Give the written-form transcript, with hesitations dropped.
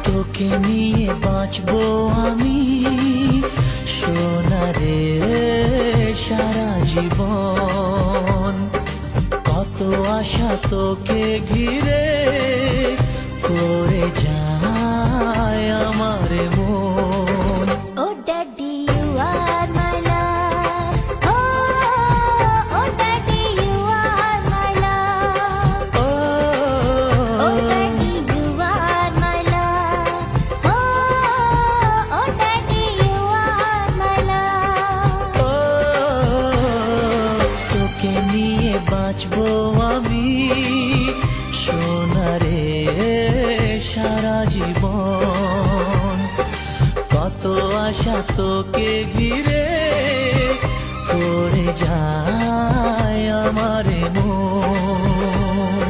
তোকে নিয়ে বাঁচবো আমি সোনারে সারা জীবন। কত আশা তোকে ঘিরে করে যায় আমার মন। Oh daddy, you are my love. Oh daddy, you are my love. Oh daddy, you are my love. Oh daddy, you are my love. তোকে নিয়ে বাঁচবো আমি সোনারে সারা জীবন। কত আশা তোকে ঘিরে করে যায় আমার মন।